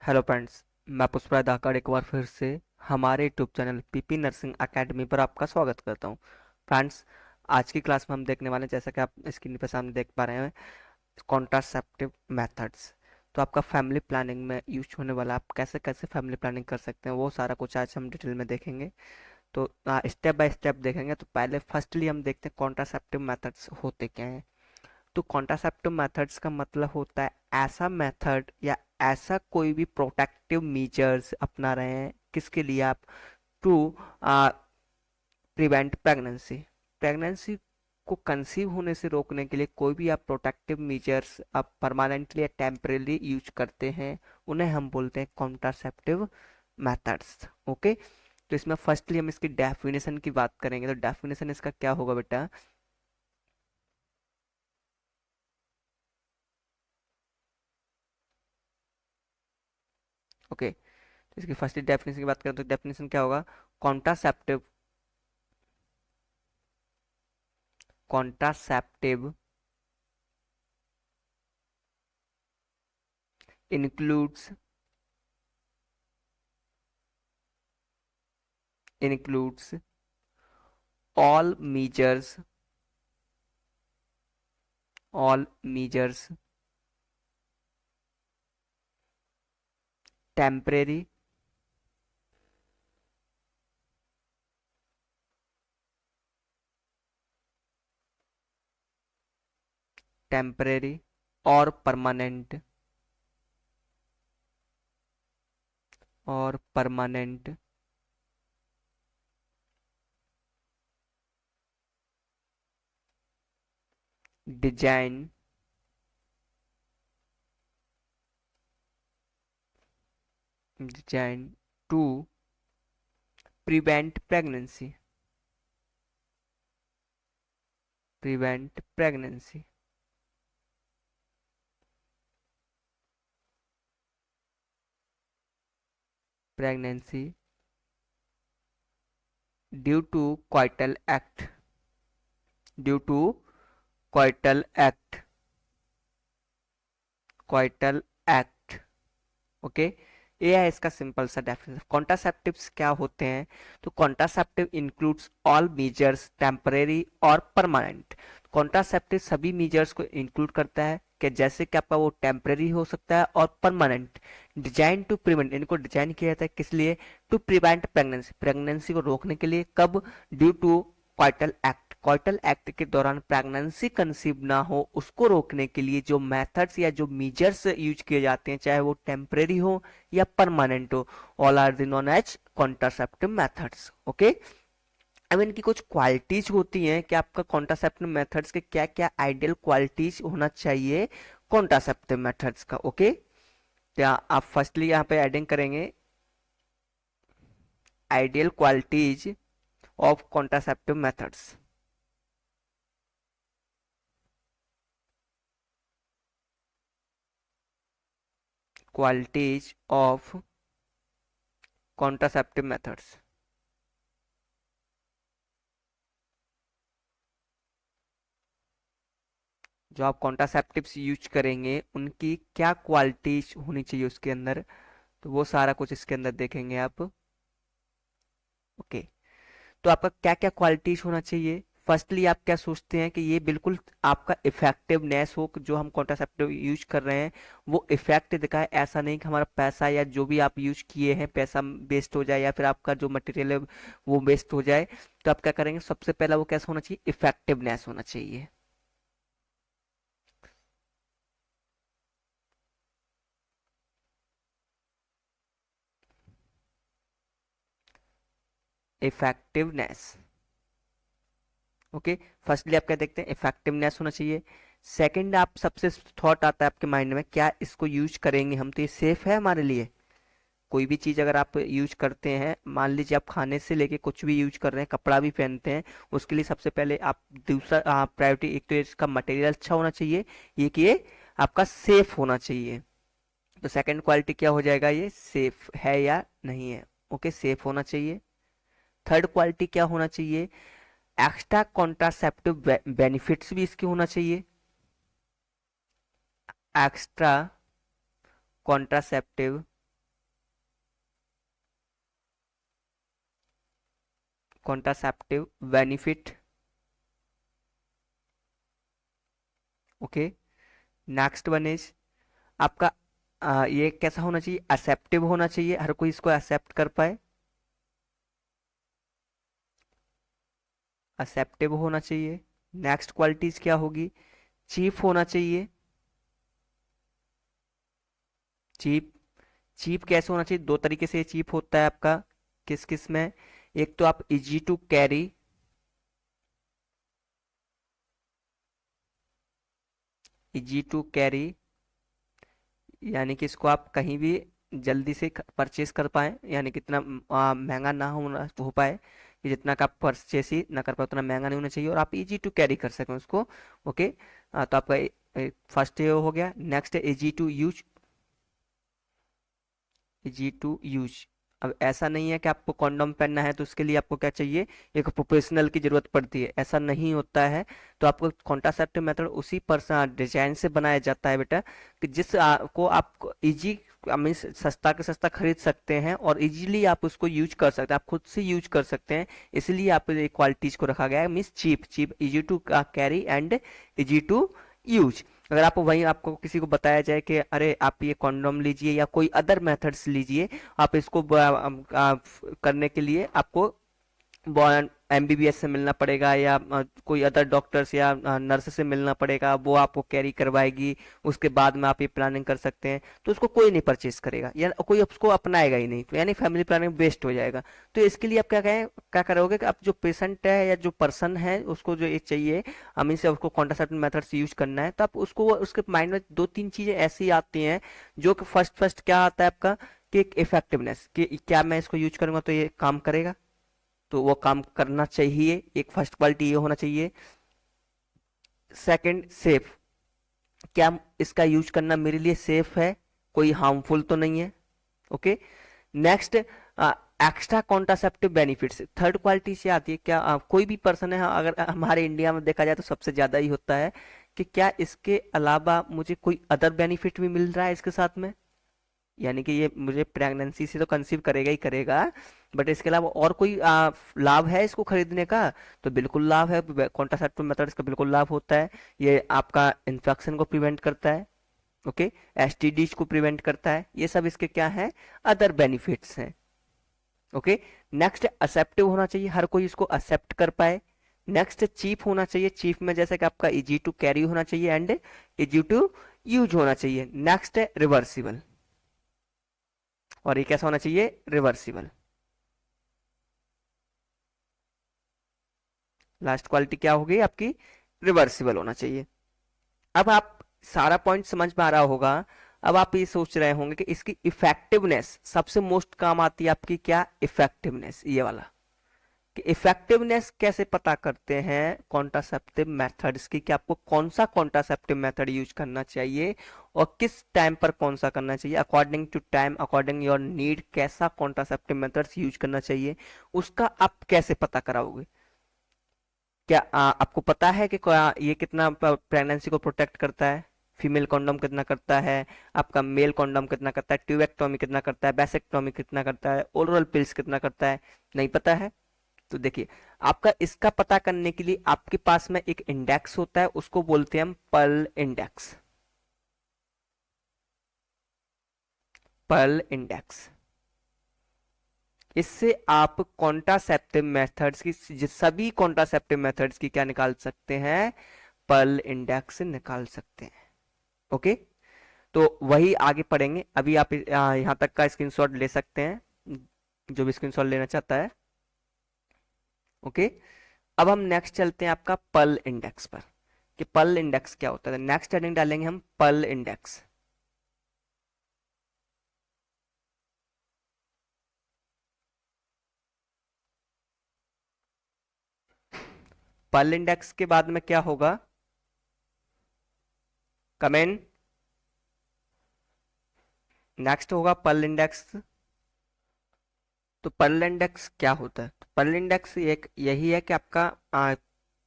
Hello friends. मैं पुष्पराज धाकड़ एक बार फिर से हमारे YouTube channel PP nursing academy पर आपका स्वागत करता हूं। फ्रेंड्स, आज की क्लास में हम देखने वाले हैं, जैसा कि आप स्क्रीन पर सामने देख पा रहे हैं, कॉन्ट्रासेप्टिव मेथड्स। तो आपका फैमिली प्लानिंग में यूज होने वाला आप कैसे कैसे फैमिली प्लानिंग कर सकते हैं, वो सारा कुछ आज हम डिटेल में देखेंगे। तो स्टेप बाय स्टेप देखेंगे। तो पहले फर्स्टली हम देखते हैं कॉन्ट्रासेप्टिव मेथड्स होते क्या हैं। तो कॉन्ट्रासेप्टिव मेथड्स का मतलब होता है ऐसा मेथड या ऐसा कोई भी प्रोटेक्टिव मेजर्स अपना रहे हैं, किसके लिए आप, टू प्रिवेंट प्रेगनेंसी। प्रेगनेंसी को कंसीव होने से रोकने के लिए कोई भी आप प्रोटेक्टिव मेजर्स आप परमानेंटली या टेम्परेली यूज करते हैं, उन्हें हम बोलते हैं कॉन्ट्रासेप्टिव मेथड्स। ओके। तो इसमें फर्स्टली हम इसकी डेफिनेशन की बात करेंगे। तो डेफिनेशन इसका क्या होगा बेटा? ओके। तो इसकी फर्स्ट डेफिनेशन की बात करें तो डेफिनेशन क्या होगा? Contraceptive contraceptive includes includes all measures temporary temporary और permanent design design to prevent pregnancy prevent pregnancy pregnancy due to coital act due to coital act coital act। Okay. ये है इसका सिंपल सा डेफिनेशन। कॉन्ट्रासेप्टिव्स क्या होते हैं? तो contraceptive includes all measures temporary और परमानेंट। कॉन्ट्रासेप्टिव सभी मेजर्स को इंक्लूड करता है कि जैसे कि आपका वो टेम्परेरी हो सकता है और परमानेंट। डिजाइन टू प्रिवेंट, इनको डिजाइन किया जाता है किस लिए? टू प्रिवेंट प्रेगनेंसी, प्रेगनेंसी को रोकने के लिए। कब? Due to coital act, coital act के दौरान प्रेगनेंसी कंसीव ना हो उसको रोकने के लिए जो मेथड्स या जो मेजर्स यूज किए जाते हैं, चाहे वो टेम्परेरी हो या परमानेंट हो, all are the known as contraceptive methods. Okay. अब इनकी कुछ क्वालिटीज होती हैं कि आपका कॉन्ट्रासेप्टिव मेथड्स के क्या क्या आइडियल क्वालिटीज होना चाहिए कॉन्ट्रासेप्टिव मेथड्स का। ओके। तो आप फर्स्टली यहाँ पे एडिंग करेंगे ideal qualities of contraceptive methods. Qualities of contraceptive methods. जो आप कॉन्ट्रासेप्टिव्स यूज करेंगे उनकी क्या क्वालिटीज होनी चाहिए उसके अंदर, तो वो सारा कुछ इसके अंदर देखेंगे आप। ओके। तो आपका क्या क्या क्वालिटीज होना चाहिए? फर्स्टली आप क्या सोचते हैं कि ये बिल्कुल आपका इफेक्टिवनेस हो, कि जो हम कॉन्ट्रासेप्टिव यूज कर रहे हैं वो इफेक्ट दिखाए। ऐसा नहीं कि हमारा पैसा या जो भी आप यूज किए हैं पैसा वेस्ट हो जाए या फिर आपका जो मटेरियल है वो वेस्ट हो जाए। तो आप क्या करेंगे? सबसे पहला वो कैसा होना चाहिए? इफेक्टिवनेस होना चाहिए। इफेक्टिवनेस। ओके। फर्स्टली आप क्या देखते हैं? इफेक्टिवनेस होना चाहिए। सेकंड, आप सबसे थॉट आता है आपके माइंड में, क्या इसको यूज करेंगे हम तो ये सेफ है हमारे लिए? कोई भी चीज अगर आप यूज करते हैं, मान लीजिए आप खाने से लेके कुछ भी यूज कर रहे हैं, कपड़ा भी पहनते हैं, उसके लिए सबसे पहले आप दूसरा प्रायोरिटी, एक तो इसका मटेरियल अच्छा होना चाहिए, ये कि ये आपका सेफ होना चाहिए। तो सेकंड क्वालिटी क्या हो जाएगा? ये सेफ है या नहीं है। ओके, सेफ होना चाहिए। थर्ड क्वालिटी क्या होना चाहिए? एक्स्ट्रा कॉन्ट्रासेप्टिव बेनिफिट्स भी इसके होना चाहिए। Extra contraceptive contraceptive benefit. Okay, next one is आपका ये कैसा होना चाहिए, एक्सेप्टिव होना चाहिए, हर कोई इसको एक्सेप्ट कर पाए, एक्सेप्टिव होना चाहिए। नेक्स्ट क्वालिटीज क्या होगी, चीप होना चाहिए, चीप। चीप कैसे होना चाहिए, दो तरीके से चीप होता है आपका, किस किस में, एक तो आप easy to carry, easy to carry यानी कि इसको आप कहीं भी जल्दी से परचेस कर पाए, यानी कितना महंगा ना हो पाए, कि जितना का आप परचेस ही ना कर पाए उतना महंगा नहीं होना चाहिए, और आप इजी टू कैरी कर सकें उसको। ओके, तो आपका फर्स्ट ये हो गया। नेक्स्ट है easy to use, easy to use. अब ऐसा नहीं है कि आपको कॉन्डोम पहनना है तो उसके लिए आपको क्या चाहिए, एक प्रोफेशनल की जरूरत पड़ती है, ऐसा नहीं होता है। तो आपको कॉन्ट्रासेप्टिव मेथड उसी पर्सन डिजाइन से बनाया जाता है बेटा, कि जिस को आप इजी मीन्स सस्ता के सस्ता खरीद सकते हैं और इजीली आप उसको यूज कर सकते हैं, आप खुद से यूज कर सकते हैं। इसलिए आप क्वालिटीज को रखा गया है, means cheap, cheap, easy to carry and easy to use. अगर आप वहीं आपको किसी को बताया जाए कि अरे आप ये कॉन्डोम लीजिए या कोई अदर मेथड्स लीजिए, आप इसको करने के लिए आपको एमबीबीएस से मिलना पड़ेगा या कोई अदर डॉक्टर्स या नर्स से मिलना पड़ेगा, वो आपको कैरी करवाएगी, उसके बाद में आप ये प्लानिंग कर सकते हैं, तो उसको कोई नहीं परचेज करेगा या कोई उसको अपनाएगा ही नहीं, तो यानी फैमिली प्लानिंग वेस्ट हो जाएगा। तो इसके लिए आप क्या कहें, क्या करोगे कि आप जो पेशेंट है या जो पर्सन है उसको जो ये चाहिए, हमें से उसको कॉन्ट्रासेप्टिव मेथड से यूज करना है, तो आप उसको उसके माइंड में दो तीन चीजें ऐसी आती हैं जो कि फर्स्ट फर्स्ट क्या आता है आपका, कि एक इफेक्टिवनेस, कि क्या मैं इसको यूज करूंगा तो ये काम करेगा, तो वो काम करना चाहिए, एक फर्स्ट क्वालिटी ये होना चाहिए। सेकंड, सेफ, क्या इसका यूज करना मेरे लिए सेफ है, कोई हार्मफुल तो नहीं है। Okay, next extra contraceptive benefits, third quality से आती है, क्या कोई भी पर्सन है, अगर हमारे इंडिया में देखा जाए तो सबसे ज्यादा ही होता है, कि क्या इसके अलावा मुझे कोई अदर बेनिफिट भी मिल रहा है इसके साथ में, यानी कि ये मुझे प्रेगनेंसी से तो कंसीव करेगा ही करेगा, बट इसके अलावा और कोई लाभ है इसको खरीदने का, तो बिल्कुल लाभ है, कॉन्ट्रासेप्टिव मेथड का बिल्कुल लाभ होता है। ये आपका इन्फेक्शन को प्रिवेंट करता है, ओके, एसटीडीज को प्रिवेंट करता है, ये सब इसके क्या है, अदर बेनिफिट्स हैं। ओके, नेक्स्ट एक्सेप्टिव होना चाहिए, हर कोई इसको एक्सेप्ट कर पाए। नेक्स्ट चीप होना चाहिए, चीप में जैसे कि आपका इजी टू कैरी होना चाहिए एंड इजी टू यूज होना चाहिए। नेक्स्ट है रिवर्सिबल, और ये कैसा होना चाहिए, रिवर्सिबल। लास्ट क्वालिटी क्या होगी आपकी, रिवर्सिबल होना चाहिए। अब आप सारा पॉइंट समझ में आ रहा होगा, अब आप ये सोच रहे होंगे कि इसकी इफेक्टिवनेस सबसे मोस्ट काम आती है आपकी, क्या इफेक्टिवनेस, ये वाला, कि इफेक्टिवनेस कैसे पता करते हैं कॉन्ट्रासेप्टिव मेथड्स की, कि आपको कौन सा कॉन्ट्रासेप्टिव मेथड यूज करना चाहिए और किस टाइम पर कौन सा करना चाहिए, according to time, according your need, कैसा कॉन्ट्रासेप्टिव मेथड्स यूज करना चाहिए, उसका आप कैसे पता कराओगे। क्या आपको पता है कि ये कितना प्रेगनेंसी को प्रोटेक्ट करता है, फीमेल कॉन्डोम कितना करता है, आपका मेल कॉन्डोम कितना करता है, ट्यूबेक्टोमी कितना करता है, बैसेक्टोमी कितना करता है, ओरल पिल्स कितना करता है, नहीं पता है। तो देखिए, आपका इसका पता करने के लिए आपके पास में एक इंडेक्स होता है, उसको बोलते हैं हम पर्ल इंडेक्स, पर्ल इंडेक्स। इससे आप कॉन्ट्रासेप्टिव मेथड्स की, सभी कॉन्ट्रासेप्टिव मेथड्स की क्या निकाल सकते हैं, पर्ल इंडेक्स निकाल सकते हैं। ओके, तो वही आगे पढ़ेंगे, अभी आप यहां तक का स्क्रीनशॉट ले सकते हैं, जो भी स्क्रीनशॉट लेना चाहता है। ओके, अब हम नेक्स्ट चलते हैं आपका पर्ल इंडेक्स पर, कि पर्ल इंडेक्स क्या होता है। नेक्स्ट हेडिंग डालेंगे हम पर्ल इंडेक्स। पर्ल इंडेक्स के बाद में क्या होगा, कमेंट, नेक्स्ट होगा पर्ल इंडेक्स। तो पर्ल इंडेक्स क्या होता है, तो पर्ल इंडेक्स एक यही है कि आपका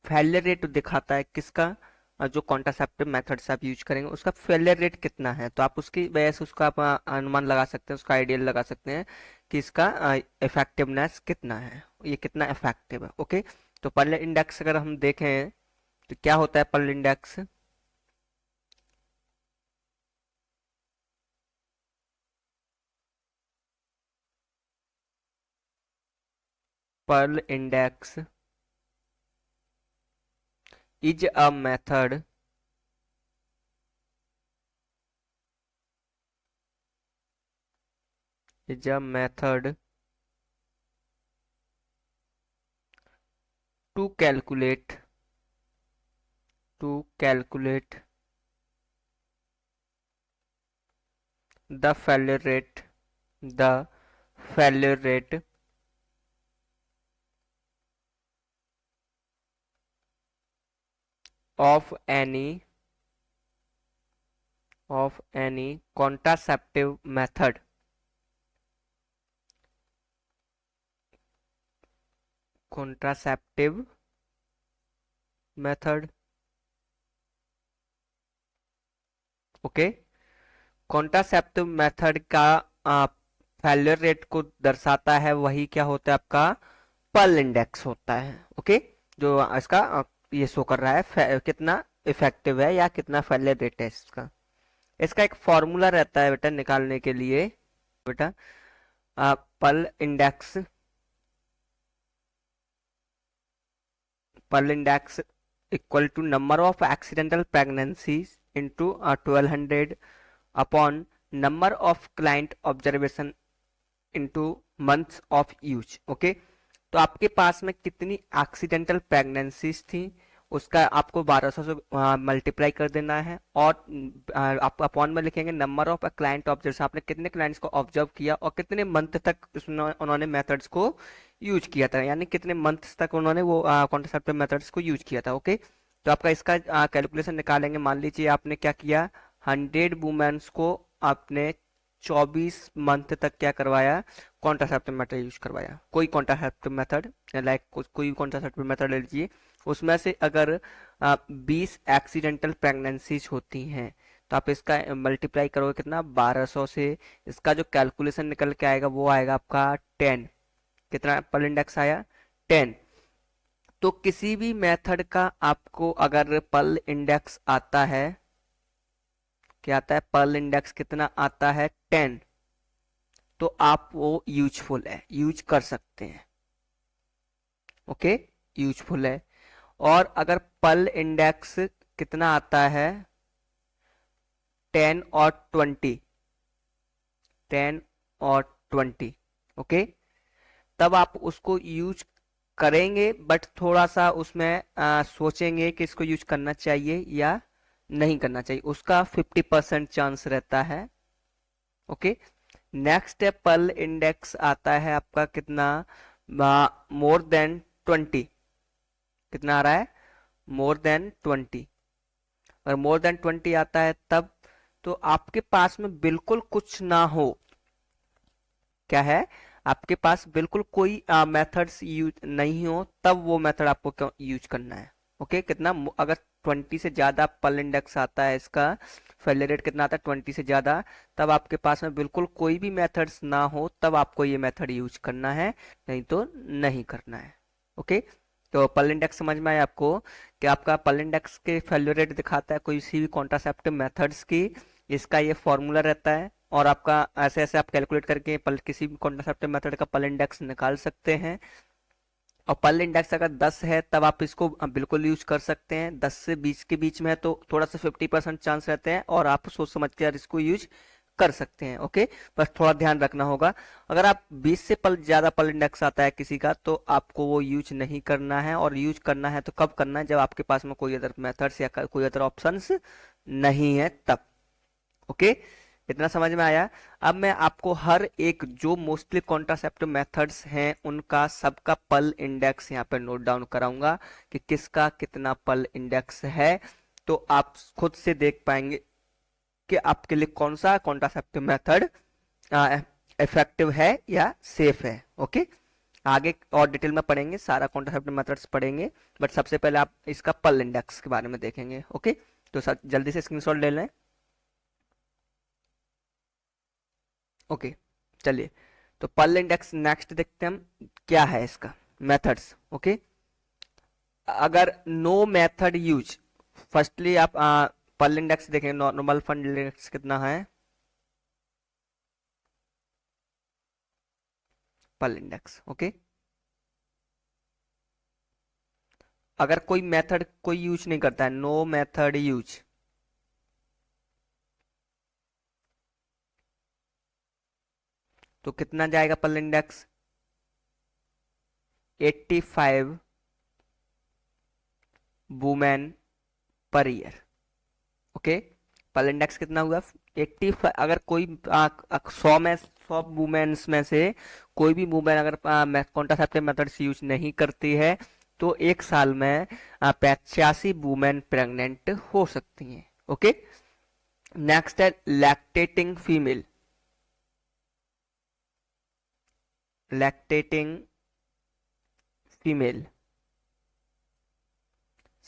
फेलियर रेट दिखाता है किसका, जो कॉन्ट्रासेप्टिव मेथड्स आप यूज करेंगे उसका फेलियर रेट कितना है, तो आप उसकी वजह से उसका आप अनुमान लगा सकते हैं, उसका आइडियल लगा सकते हैं कि इसका इफेक्टिवनेस कितना है, ये कितना इफेक्टिव है। ओके, तो पर्ल इंडेक्स अगर हम देखें तो क्या होता है pearl index? Pearl index is a method is a method to calculate the the failure rate of any contraceptive method contraceptive method। Okay, contraceptive method का फेलियर रेट को दर्शाता है, वही क्या होता है आपका पर्ल इंडेक्स होता है। ओके, जो इसका ये शो कर रहा है कितना इफेक्टिव है या कितना फेलियर रेट है इसका। इसका एक फॉर्मूला रहता है बेटा निकालने के लिए। बेटा pearl index equal to number of accidental pregnancies into 1200 upon number of client observation into months of use. Okay, तो आपके पास में कितनी एक्सीडेंटल प्रेगनेंसीज थी उसका आपको 1200 से मल्टीप्लाई कर देना है, और आप अपॉन में लिखेंगे नंबर ऑफ क्लाइंट ऑब्जर्व, आपने कितने क्लाइंट्स को ऑब्जर्व किया और कितने मंथ तक उन्होंने मेथड्स को यूज किया था, यानी कितने मंथ्स तक उन्होंने वो कॉन्ट्रासेप्टिव मेथड्स को यूज किया था। ओके, तो आपका इसका कैलकुलेशन निकालेंगे। मान लीजिए आपने क्या किया, 100 वुमेन्स को आपने 24 मंथ तक क्या करवाया, कॉन्ट्रासेप्टिव मेथड यूज करवाया। कोई कॉन्ट्रासेप्टिव मेथड लाइक कोई कॉन्ट्रासेप्टिव मेथड ले लीजिए, उसमें से अगर 20 एक्सीडेंटल प्रेगनेंसीज होती हैं तो आप इसका मल्टीप्लाई करोगे कितना, 1200 से। इसका जो कैलकुलेशन निकल के आएगा वो आएगा आपका 10। कितना पर्ल इंडेक्स आया, 10। तो किसी भी मेथड का आपको अगर पर्ल इंडेक्स आता है, क्या आता है, पर्ल इंडेक्स कितना आता है 10, तो आप वो यूजफुल है, यूज कर सकते हैं। ओके, यूजफुल है। और अगर पर्ल इंडेक्स कितना आता है 10 और 20, 10 और 20, ओके, तब आप उसको यूज करेंगे, बट थोड़ा सा उसमें सोचेंगे कि इसको यूज करना चाहिए या नहीं करना चाहिए, उसका 50% चांस रहता है। ओके, नेक्स्ट है पर्ल इंडेक्स आता है आपका कितना, मोर देन 20। कितना आ रहा है, मोर देन 20। और मोर देन 20 आता है तब, तो आपके पास में बिल्कुल कुछ ना हो, क्या है, आपके पास बिल्कुल कोई मेथड्स यूज नहीं हो, तब वो मेथड आपको यूज करना है। ओके, कितना, अगर 20 से ज्यादा पर्ल इंडेक्स आता है, इसका फेलियर रेट कितना आता है 20 से ज्यादा, तब आपके पास में बिल्कुल कोई भी मेथड्स ना हो, तब आपको ये मेथड यूज करना है, नहीं तो नहीं करना है। ओके, तो पर्ल इंडेक्स समझ में आया आपको, कि आपका पर्ल इंडेक्स के फेलियर रेट दिखाता है कोई सी भी कॉन्ट्रासेप्टिव मेथड्स की, इसका ये फॉर्मूला रहता है, और आपका ऐसे ऐसे आप कैलकुलेट करके किसी भी कॉन्ट्रासेप्टिव मेथड का पर्ल इंडेक्स निकाल सकते हैं। और पर्ल इंडेक्स अगर 10 है तब आप इसको बिल्कुल यूज कर सकते हैं, 10 से 20 के बीच में है तो थोड़ा सा 50% चांस रहते हैं, और आप सोच समझ के यार इसको यूज कर सकते हैं। ओके, बस थोड़ा ध्यान रखना होगा, अगर आप 20 से ज्यादा पर्ल इंडेक्स आता है किसी का, तो आपको वो यूज नहीं करना है, और यूज करना है तो कब करना है, जब आपके पास में कोई अदर मेथड्स या कोई अदर ऑप्शंस नहीं है तब। ओके, इतना समझ में आया। अब मैं आपको हर एक जो मोस्टली कॉन्ट्रासेप्टिव मेथड्स हैं उनका सबका पर्ल इंडेक्स यहाँ पे नोट डाउन कराऊंगा कि किसका कितना पर्ल इंडेक्स है, तो आप खुद से देख पाएंगे कि आपके लिए कौन सा कॉन्ट्रासेप्टिव मेथड इफेक्टिव है या सेफ है। ओके, आगे और डिटेल में पढ़ेंगे, सारा कॉन्ट्रासेप्टिव मेथड्स पढ़ेंगे, बट सबसे पहले आप इसका पर्ल इंडेक्स के बारे में देखेंगे। ओके, तो जल्दी से स्क्रीनशॉट ले लें। ओके, चलिए, तो पर्ल इंडेक्स नेक्स्ट देखते हैं हम क्या है इसका मेथड्स। ओके, अगर नो मेथड यूज, फर्स्टली आप पर्ल इंडेक्स देखें, नॉर्मल फंड इंडेक्स कितना है, पर्ल इंडेक्स। ओके, अगर कोई मेथड कोई यूज नहीं करता है, नो मेथड यूज, तो कितना जाएगा pearl index, 85 women per year. Okay, pearl index कितना हुआ, 85। अगर कोई 100 वुमेन्स में से कोई भी वुमेन अगर कॉन्ट्रासेप्टिव मेथड्स यूज नहीं करती है तो एक साल में 85 वुमेन प्रेग्नेंट हो सकती हैं। ओके, नेक्स्ट है लैक्टेटिंग फीमेल। लैक्टेटिंग फीमेल,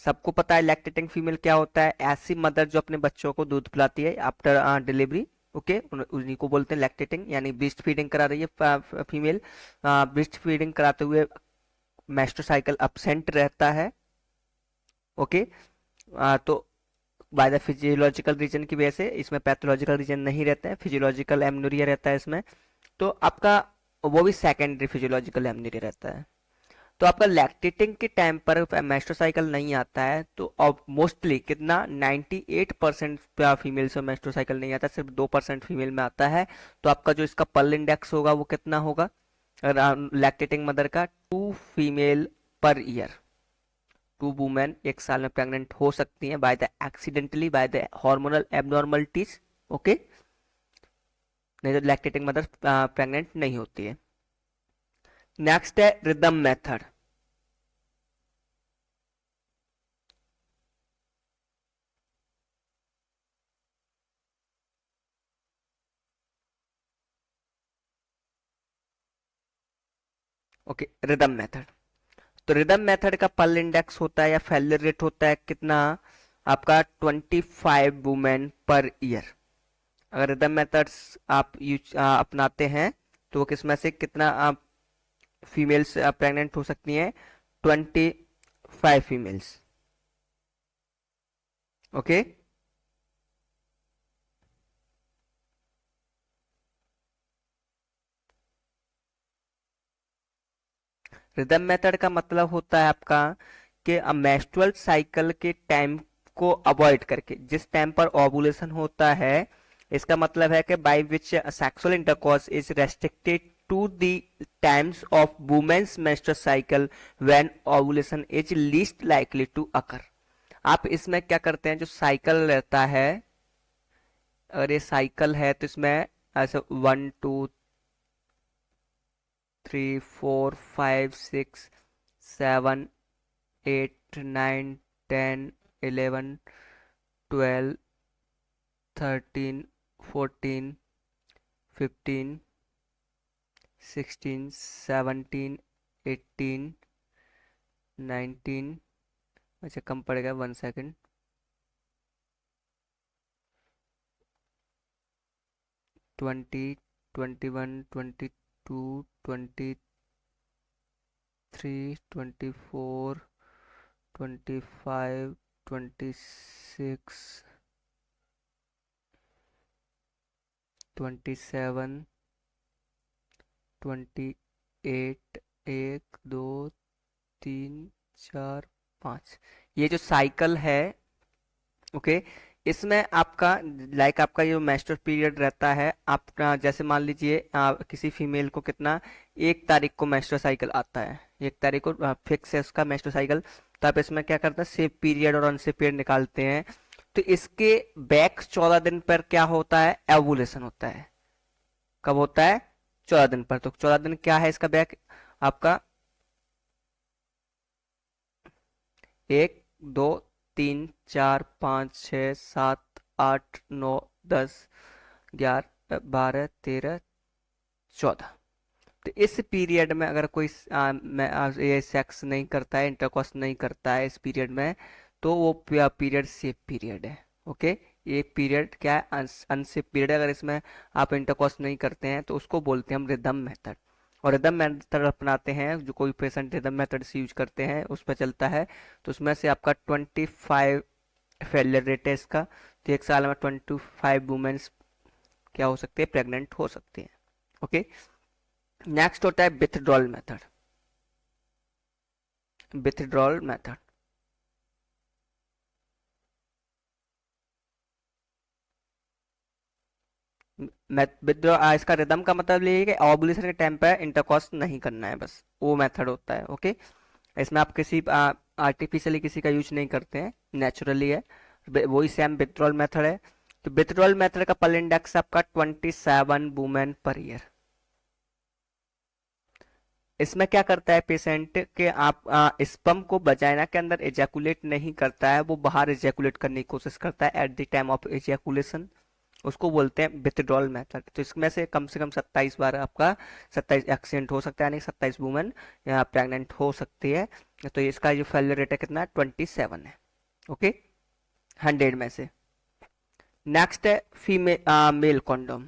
सबको पता है लैक्टेटिंग फीमेल क्या होता है, ऐसी मदर जो अपने बच्चों को दूध पिलाती है आफ्टर डिलीवरी। ओके, उन्हीं को बोलते हैं लैक्टेटिंग, यानी ब्रेस्ट फीडिंग करा रही है फीमेल। ब्रेस्ट फीडिंग कराते हुए मेस्ट्रुअल साइकिल अब्सेंट रहता है। ओके, तो बाय द फिजियोलॉजिकल रीजन की वजह से, इसमें पैथोलॉजिकल रीजन नहीं रहते हैं, फिजियोलॉजिकल एमनोरिया रहता है इसमें, तो आपका वो भी सेकेंडरी फिजियोलॉजिकल एमनोरिया रहता है। तो आपका लैक्टेटिंग के टाइम पर मेस्ट्रुअल साइकिल नहीं आता है, तो अब मोस्टली कितना 98% फीमेल्स में मेस्ट्रुअल साइकिल नहीं आता, सिर्फ 2% फीमेल में आता है। तो आपका जो इसका पर्ल इंडेक्स होगा वो कितना होगा लैक्टेटिंग मदर का, 2 फीमेल पर ईयर। 2 वुमेन एक साल में प्रेग्नेंट हो सकती हैं by the accidentally, by the hormonal abnormalities. Okay, नहीं तो लैक्टेटिंग मदर प्रेग्नेंट नहीं होती है। नेक्स्ट है rhythm method. Okay, rhythm method, तो रिदम मेथड का पर्ल इंडेक्स होता है या फेलियर रेट होता है कितना, आपका 25 वुमेन पर ईयर। अगर रिदम मेथड्स आप यूज अपनाते हैं तो वो किसमें से कितना आप फीमेल्स प्रेग्नेंट हो सकती हैं, 25 फीमेल्स। ओके, रिदम मेथड का मतलब होता है आपका कि मेंस्ट्रुअल साइकिल के टाइम को अवॉइड करके, जिस टाइम पर ओवुलेशन होता है, इसका मतलब है कि by which sexual intercourse is restricted to the times of women's menstrual cycle when ovulation is least likely to occur. आप इसमें क्या करते हैं, जो साइकिल रहता है, अगर ये साइकिल है तो इसमें ऐसे 1 2 3 4 5 6 7 8 9 10 11 12 13 14 15 16 17 18 19, अच्छा कम पड़ेगा 1 सेकेंड, 20 21 22 23 24 25 26 27 28, 1 2 3 4 5, ये जो साइकिल है। ओके, इसमें आपका आपका जो मेंस्ट्रुअल पीरियड रहता है आपका, जैसे मान लीजिए किसी फीमेल को कितना 1 तारीख को मेंस्ट्रुअल साइकिल आता है, 1 तारीख को फिक्स है उसका मेंस्ट्रुअल साइकिल, तो आप इसमें क्या करते हैं, सेफ पीरियड और अनसेफ पीरियड निकालते हैं। तो इसके बैक 14 दिन पर क्या होता है, एवुलेशन होता है। कब होता है, 14 दिन पर। तो 14 दिन क्या है इसका बैक आपका, 1 2 3 4 5 6 7 8 9 10 11 12 13 14। तो इस पीरियड में अगर कोई ये सेक्स नहीं करता है, इंटरकोर्स नहीं करता है इस पीरियड में, तो वो पीरियड सेफ पीरियड है। ओके, ये पीरियड क्या है, अनसेफ पीरियड। अगर इसमें आप इंटरकोर्स नहीं करते हैं तो उसको बोलते हैं हम रिदम मेथड। और रिदम मेथड अपनाते हैं, जो कोई पेशेंट रिदम मेथड से यूज करते हैं उस पर चलता है, तो उसमें से आपका 25 फेलियर रेट है इसका। तो एक साल में 25 वुमेन्स क्या हो सकती है, प्रेग्नेंट हो सकती हैं। ओके, नेक्स्ट होता है withdrawal method. Withdrawal method, withdraw इसका रिदम का मतलब ये है कि ओवुलेशन के टाइम पे इंटरकॉर्स नहीं करना है, बस वो मेथड होता है। ओके, इसमें आप किसी आर्टिफिशियली किसी का यूज नहीं करते हैं, नेचुरली है। वही सेम विथड्रॉल मेथड है। तो विथड्रॉल मेथड का पल इंडेक्स आपका 27 वुमेन पर ईयर। इसमें क्या करता है पेशेंट के आप स्पर्म को वजाइना के अंदर एजैकुलेट नहीं करता है, वो बाहर एजैकुलेट करने की कोशिश करता है at the time of ejaculation. उसको बोलते हैं विथड्रॉल मेथड। तो इसमें से कम 27 बार आपका 27 एक्सीडेंट हो सकता है, यानी 27 वुमेन यहाँ प्रेग्नेंट हो सकती है। तो इसका जो फेलियर रेट है कितना है, 27 है। ओके, 100 में से। नेक्स्ट है female male condom.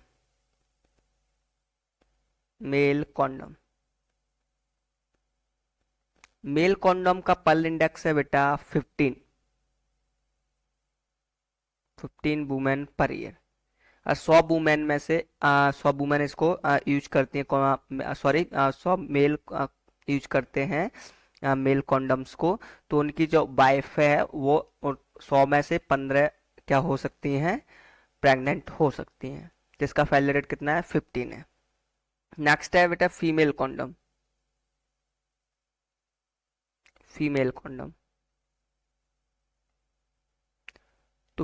Male condom, male condom का पर्ल इंडेक्स है बेटा 15। 15 वुमेन पर ईयर। 100 वुमेन में से 100 वुमेन इसको यूज करती हैं, सॉरी 100 मेल यूज करते हैं मेल कॉन्डम्स को। तो उनकी जो वाइफ है वो 100 में से 15 क्या हो सकती हैं, प्रेग्नेंट हो सकती हैं। जिसका फेलियर रेट कितना है, 15 है। नेक्स्ट है बेटा फीमेल कॉन्डम। फीमेल कॉन्डम, तो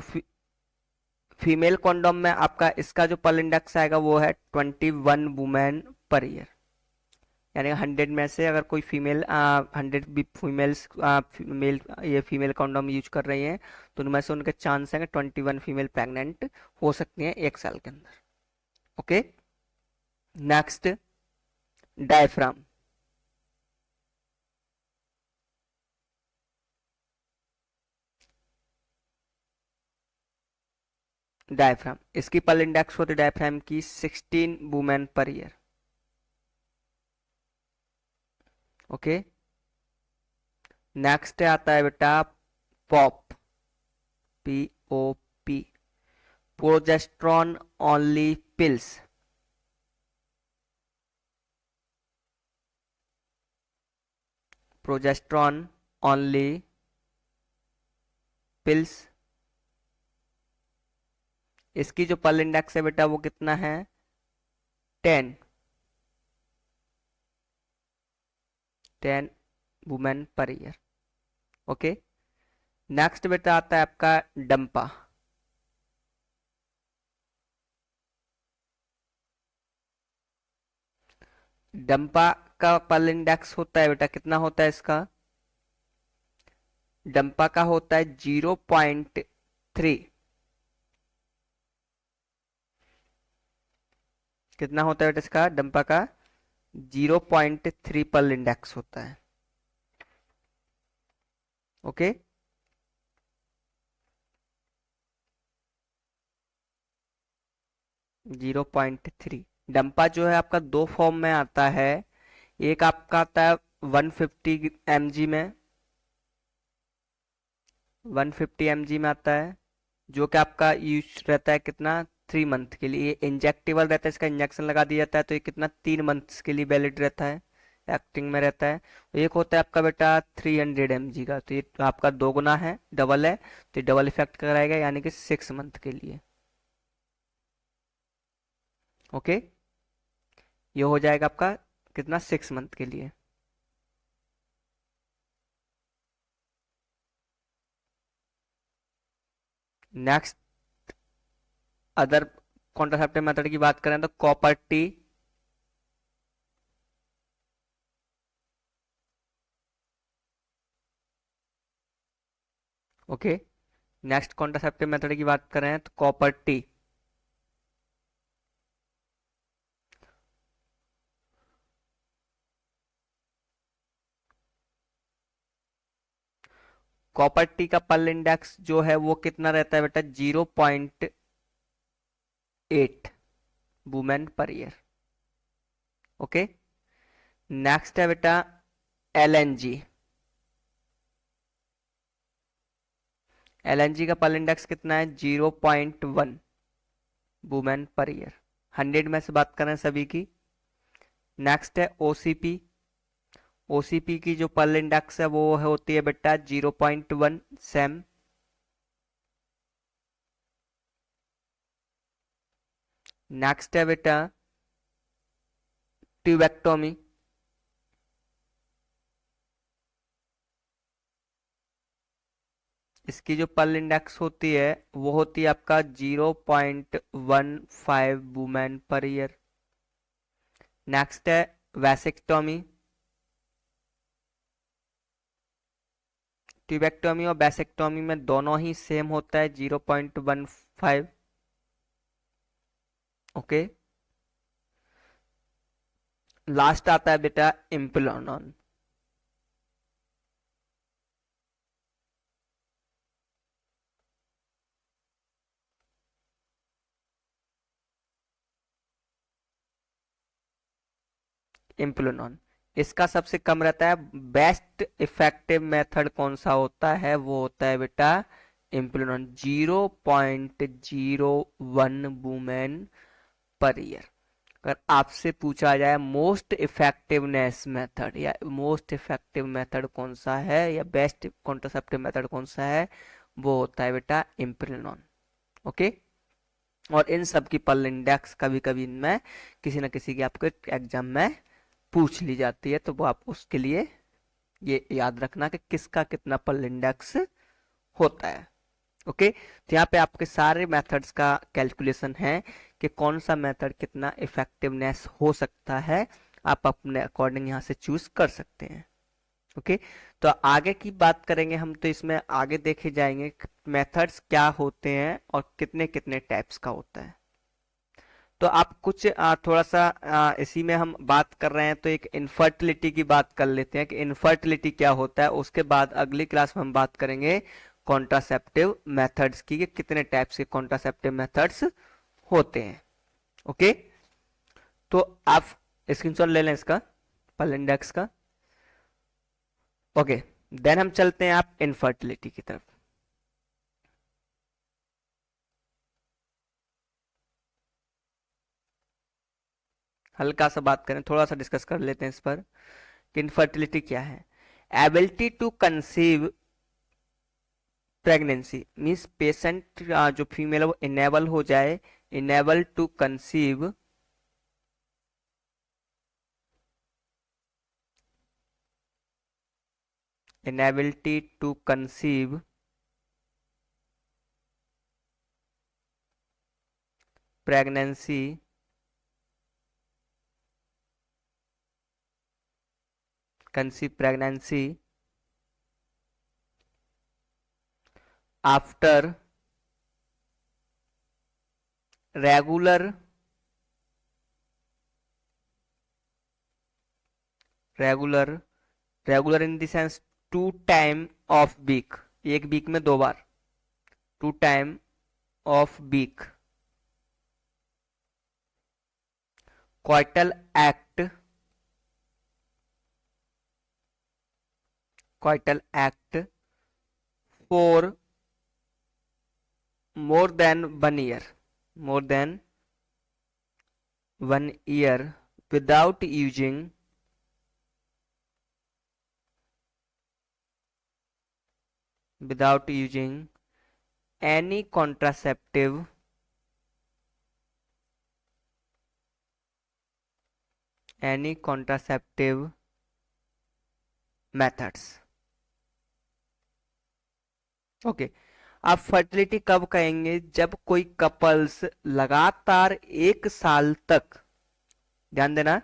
फीमेल कॉन्डोम में आपका इसका जो पर्ल इंडेक्स आएगा वो है 21 वुमेन पर ईयर। यानी 100 में से अगर कोई फीमेल 100 भी फीमेल्स मेल ये फीमेल कॉन्डोम यूज कर रही हैं, तो उनमें से उनके चांस हैं कि 21 फीमेल प्रेग्नेंट हो सकती हैं एक साल के अंदर। Okay, next diaphragm. डायफ्राम, इसकी पर्ल इंडेक्स होती है डायफ्राम की 16 women per year. Okay, next आता है बेटा pop, POP, progesterone only pills. Progesterone only pills, इसकी जो पर्ल इंडेक्स है बेटा वो कितना है, 10। 10 women per year. Okay, next बेटा आता है आपका डंपा। डंपा का पर्ल इंडेक्स होता है बेटा, कितना होता है इसका, डंपा का होता है 0.3। कितना होता है बेटा इसका, डंपा का 0.3 पर्ल इंडेक्स होता है। ओके, 0.3। डंपा जो है आपका दो फॉर्म में आता है। एक आपका आता है 150 mg में, 150 mg में आता है, जो कि आपका यूज रहता है कितना, 3 मंथ के लिए। ये इंजेक्टेबल रहता है, इसका इंजेक्शन लगा दिया जाता है, तो ये कितना 3 मंथ्स के लिए वैलिड रहता है, एक्टिंग में रहता है। एक होता है आपका बेटा 300 mg का, तो ये तो आपका दो गुना है, डबल है, तो डबल इफेक्ट कराएगा, यानी कि 6 मंथ के लिए। ओके, ये हो जाएगा आपका कितना, 6 मंथ के लिए। नेक्स्ट अदर कॉन्ट्रासेप्टिव मेथड की बात करें तो copper T. Okay, next contraceptive method की बात करें तो कॉपर टी। कॉपर टी का पर्ल इंडेक्स जो है वो कितना रहता है बेटा? 0.8 women per year. Okay, next है बेटा एलएनजी। एलएनजी का पर्ल इंडेक्स कितना है? 0.1 वुमेन पर ईयर। 100 में से बात कर रहे हैं सभी की। नेक्स्ट है ओसीपी। ओसीपी की जो पर्ल इंडेक्स है वो होती है बेटा 0.1 सेम। नेक्स्ट है बेटा ट्यूबेक्टोमी। इसकी जो पर्ल इंडेक्स होती है वो होती है आपका 0.15 वुमेन पर ईयर। नेक्स्ट है वैसेक्टोमी। ट्यूबेक्टोमी और वैसेक्टोमी में दोनों ही सेम होता है 0.15। ओके, लास्ट आता है बेटा इम्प्लानॉन। इम्प्लानॉन इसका सबसे कम रहता है। बेस्ट इफेक्टिव मेथड कौन सा होता है? वो होता है बेटा इम्प्लानॉन, 0.01 वुमेन पर ईयर। अगर आपसे पूछा जाए मोस्ट इफेक्टिवनेस मेथड या मोस्ट इफेक्टिव मेथड कौन सा है या बेस्ट कॉन्ट्रासेप्टिव मेथड कौन सा है, वो होता है बेटा इम्प्लानॉन। ओके, और इन सब की पर्ल इंडेक्स कभी कभी इनमें किसी न किसी की आपके एग्जाम में पूछ ली जाती है, तो वो आप उसके लिए ये याद रखना कि किसका कितना पर्ल इंडेक्स होता है। ओके, तो यहाँ पे आपके सारे मेथड्स का कैलकुलेशन है कि कौन सा मेथड कितना इफेक्टिवनेस हो सकता है, आप अपने अकॉर्डिंग यहाँ से चूज कर सकते हैं। ओके, तो आगे की बात करेंगे हम, तो इसमें आगे देखे जाएंगे मेथड्स क्या होते हैं और कितने कितने टाइप्स का होता है। तो आप कुछ थोड़ा सा इसी में हम बात कर रहे हैं तो एक इनफर्टिलिटी की बात कर लेते हैं कि इनफर्टिलिटी क्या होता है। उसके बाद अगली क्लास में हम बात करेंगे कॉन्ट्रासेप्टिव मेथड्स की, कि कितने टाइप्स के कॉन्ट्रासेप्टिव मेथड्स होते हैं। ओके, तो आप स्क्रीनशॉट ले लें इसका, पर्ल इंडेक्स का। ओके, देन हम चलते हैं आप इनफर्टिलिटी की तरफ। हल्का सा बात करें, थोड़ा सा डिस्कस कर लेते हैं इस पर कि इनफर्टिलिटी क्या है। Ability to conceive pregnancy means patient जो फीमेल है वो इनेबल हो जाए, enable to conceive inability to conceive pregnancy after regular regular in the sense 2 time of week, एक वीक में 2 बार, 2 time of week, coital act, coital act for more than 1 year, more than 1 year without using any contraceptive methods। Okay, आप fertility कब कहेंगे? जब कोई couples लगातार 1 साल तक, ध्यान देना,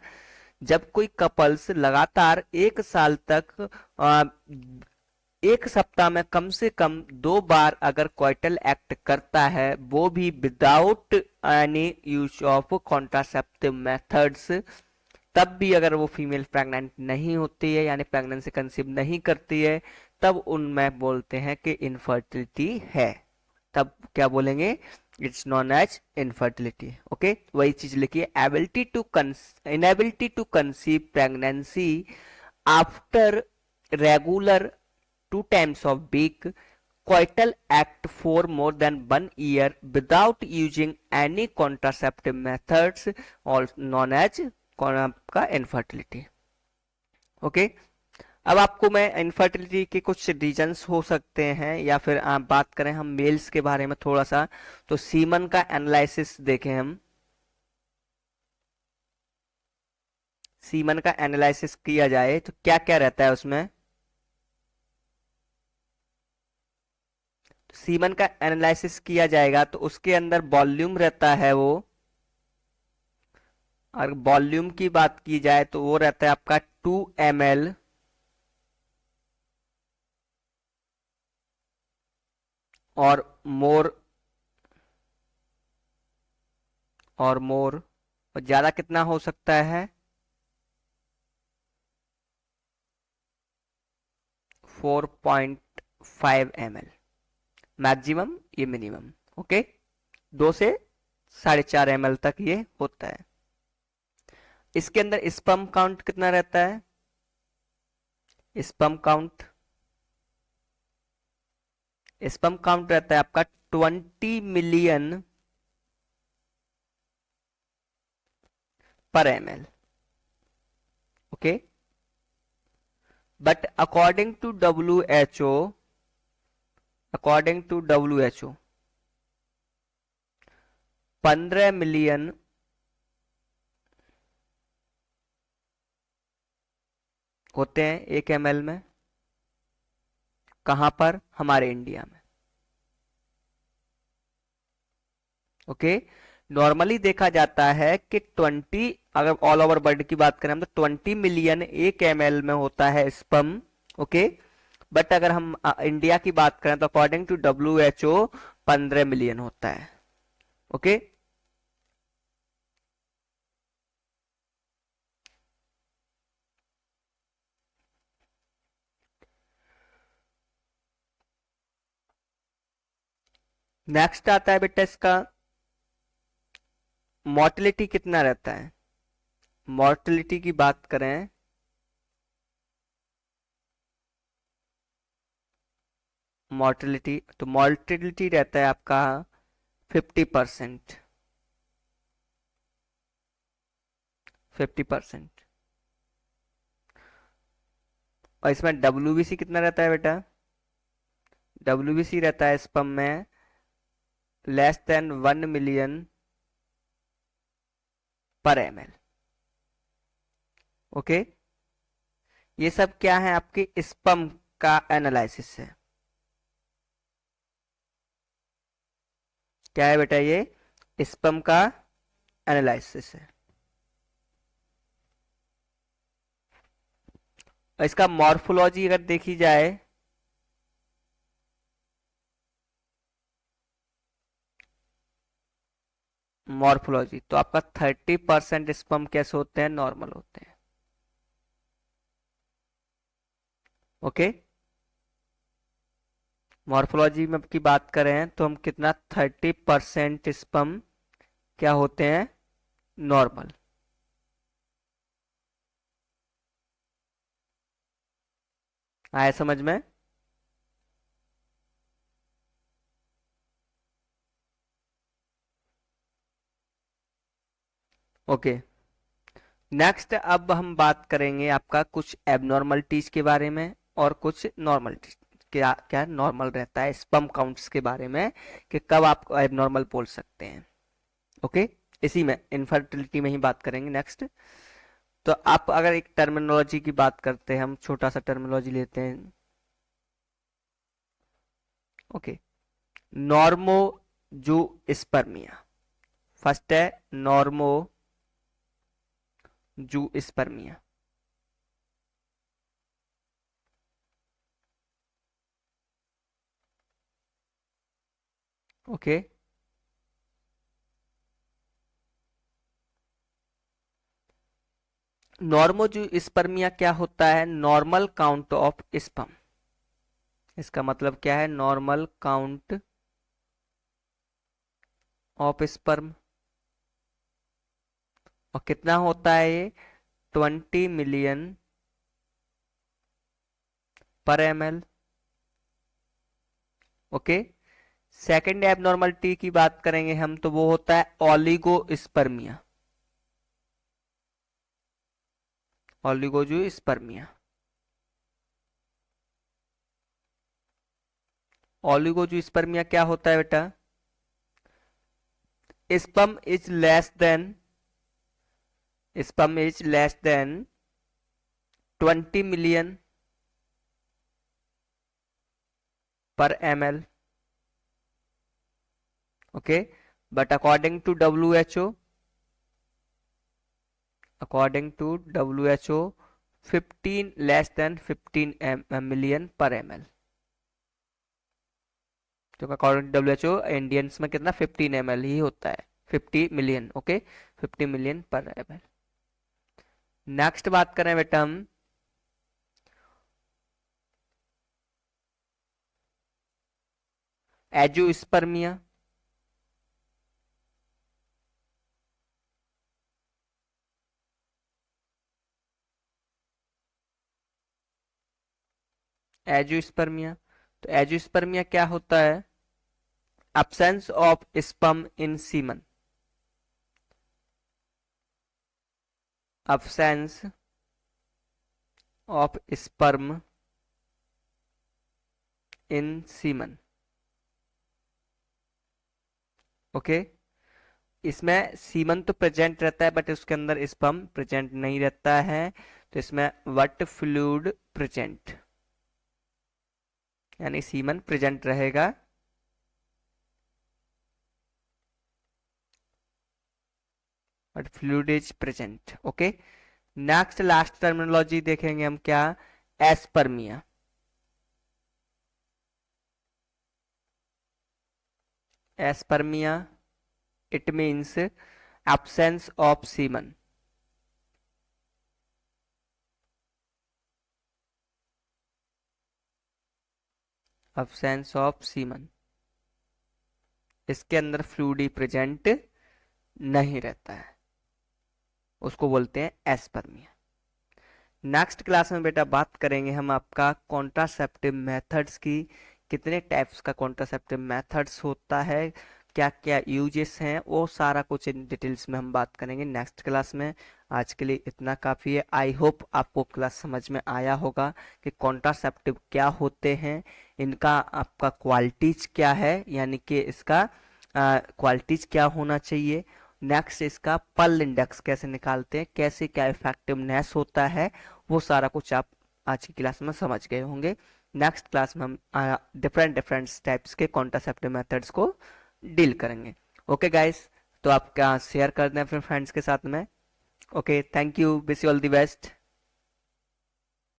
जब कोई कपल्स लगातार 1 साल तक आ, 1 सप्ताह में कम से कम 2 बार अगर क्वाइटल एक्ट करता है, वो भी without any use of contraceptive methods, तब भी अगर वो फीमेल प्रेग्नेंट नहीं होती है यानी प्रेगनेंसी कंसीव नहीं करती है, तब उनमें बोलते हैं कि इनफर्टिलिटी है, तब क्या बोलेंगे, it's known as infertility. Okay, वही चीज लिखिए, inability to conceive pregnancy after regular 2 times of week coital act for more than 1 year without using any contraceptive methods, or known as आपका इनफर्टिलिटी। ओके, अब आपको मैं इनफर्टिलिटी के कुछ reasons हो सकते हैं, या फिर आप बात करें हम मेल्स के बारे में थोड़ा सा, तो सीमन का एनालिसिस देखें हम। सीमन का एनालिसिस किया जाए तो क्या क्या रहता है उसमें। सीमन का एनालिसिस किया जाएगा तो उसके अंदर वॉल्यूम रहता है वो, और वॉल्यूम की बात की जाए तो वो रहता है आपका 2 ml और मोर, और ज्यादा कितना हो सकता है, 4.5 ml मैक्सिमम, ये मिनिमम। ओके, 2 से 4.5 ml तक ये होता है। इसके अंदर स्पर्म काउंट कितना रहता है, स्पर्म काउंट, स्पर्म काउंट रहता है आपका 20 million per ml। Okay, but according to WHO 15 million होते हैं 1 ml में। कहां पर, हमारे इंडिया में। ओके, नॉर्मली देखा जाता है कि 20, अगर ऑल ओवर वर्ल्ड की बात करें हम तो 20 मिलियन 1 ml में होता है स्पर्म। ओके, बट अगर हम इंडिया की बात करें तो अकॉर्डिंग टू WHO 15 मिलियन होता है। ओके, नेक्स्ट आता है बेटा इसका मोर्टेलिटी कितना रहता है। मोर्टेलिटी की बात करें, मोर्टेलिटी तो मोर्टेलिटी रहता है आपका 50%, 50%। और इसमें WBC कितना रहता है बेटा, WBC रहता है स्पर्म में less than 1 million per ml। Okay, ये सब क्या है, आपके स्पर्म का एनालिसिस है। क्या है बेटा, ये स्पर्म का एनालिसिस है। और इसका मॉर्फोलॉजी अगर देखी जाए, मॉर्फोलॉजी तो आपका 30% स्पर्म कैसे होते हैं, नॉर्मल होते हैं। ओके, मॉर्फोलॉजी में की बात करें तो हम कितना, 30% स्पर्म क्या होते हैं, नॉर्मल। आया समझ में। ओके, नेक्स्ट अब हम बात करेंगे आपका कुछ एबनॉर्मलिटीज के बारे में और कुछ नॉर्मलिटीज, क्या क्या नॉर्मल रहता है स्पर्म काउंट्स के बारे में, कि कब आप एबनॉर्मल बोल सकते हैं। ओके, इसी में इनफर्टिलिटी में ही बात करेंगे नेक्स्ट। तो आप अगर एक टर्मिनोलॉजी की बात करते हैं, हम छोटा सा टर्मिनोलॉजी लेते हैं। ओके, नॉर्मो जू स्पर्मिया, फर्स्ट है नॉर्मो जू स्पर्मिया। ओके, नॉर्मो जू स्पर्मिया क्या होता है, नॉर्मल काउंट ऑफ स्पर्म। इसका मतलब क्या है, नॉर्मल काउंट ऑफ स्पर्म। और कितना होता है ये, 20 million per ml। Okay. Second abnormality की बात करेंगे हम, तो वो होता है ओलिगोस्पर्मिया। ओलिगोस्पर्मिया। ओलिगोस्पर्मिया क्या होता है बेटा, sperm is less than, sperm is less than 20 million per ml। Okay. But according to WHO 15 less than 15 million per ml। तो अकॉर्डिंग टू WHO इंडियंस में कितना, 15 ml ही होता है, 50 million. Okay, 50 million per ml। Next बात करें बेटा हम, एजोस्पर्मिया। एजोस्पर्मिया, तो एजोस्पर्मिया क्या होता है, absence of sperm in semen, absence of sperm in semen। Okay. इसमें सीमन तो प्रेजेंट रहता है बट उसके अंदर स्पर्म प्रेजेंट नहीं रहता है, तो इसमें वट फ्लूइड प्रेजेंट, यानी सीमन प्रेजेंट रहेगा but fluid is present. Okay. Next last terminology देखेंगे हम, क्या, aspermia. Aspermia, it means absence of semen। absence of semen, इसके अंदर फ्लूइड प्रेजेंट नहीं रहता है, उसको बोलते हैं एस्पर्मिया। नेक्स्ट क्लास में बेटा बात करेंगे हम आपका कॉन्ट्रासेप्टिव मेथड्स की, कितने टाइप्स का कॉन्ट्रासेप्टिव मेथड्स होता है, क्या क्या यूजेस हैं, वो सारा कुछ इन डिटेल्स में हम बात करेंगे नेक्स्ट क्लास में। आज के लिए इतना काफ़ी है। आई होप आपको क्लास समझ में आया होगा कि कॉन्ट्रासेप्टिव क्या होते हैं, इनका आपका क्वालिटीज क्या है, यानी कि इसका क्वालिटीज क्या होना चाहिए। नेक्स्ट इसका पर्ल इंडेक्स कैसे निकालते हैं, कैसे क्या इफेक्टिवनेस होता है, वो सारा कुछ आप आज की क्लास में समझ गए होंगे। नेक्स्ट क्लास में हम डिफरेंट डिफरेंट टाइप्स के कॉन्ट्रासेप्टिव मेथड्स को डील करेंगे। ओके गाइस, तो आप क्या शेयर कर दें अपने फ्रेंड्स के साथ में। Okay, thank you, wish you all the best.